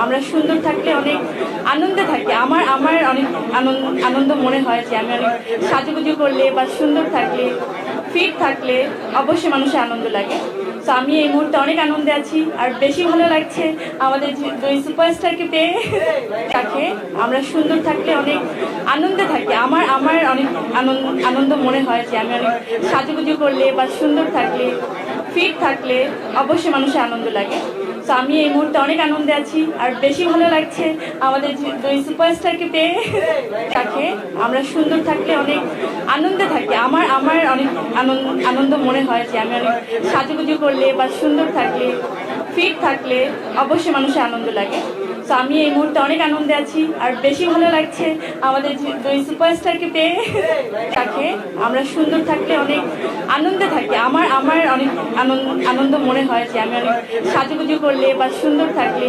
আমরা সুন্দর থাকলে অনেক আনন্দে থাকি। আমার আমার অনেক আনন্দ মনে হয় যে আমি অনেক সাজুগুজু করলে বা সুন্দর থাকলে, ফিট থাকলে অবশ্যই মানুষের আনন্দ লাগে। তো আমি এই মুহূর্তে অনেক আনন্দে আছি, আর বেশি ভালো লাগছে আমাদের দুই সুপারস্টারকে পেয়ে। তাকে আমরা সুন্দর থাকলে অনেক আনন্দে থাকি। আমার আমার অনেক আনন্দ মনে হয় যে আমি অনেক সাজুগুজু করলে বা সুন্দর থাকলে, ফিট থাকলে অবশ্যই মানুষের আনন্দ লাগে। তো আমি এই মুহূর্তে অনেক আনন্দে আছি, আর বেশি ভালো লাগছে আমাদের দুই সুপারস্টারকে পেয়ে। তাকে আমরা সুন্দর থাকলে অনেক আনন্দে থাকি। আমার আমার অনেক আনন্দ মনে হয় যে আমি অনেক সাজুগুজু করলে বা সুন্দর থাকলে, ফিট থাকলে অবশ্যই মানুষের আনন্দ লাগে। তো আমি এই মুহূর্তে অনেক আনন্দে আছি, আর বেশি ভালো লাগছে আমাদের দুই সুপারস্টারকে পেয়ে। তাকে আমরা সুন্দর থাকলে অনেক আনন্দে থাকি। আমার আমার অনেক আনন্দ মনে হয় যে আমি অনেক সাজুগুজু করলে বা সুন্দর থাকলে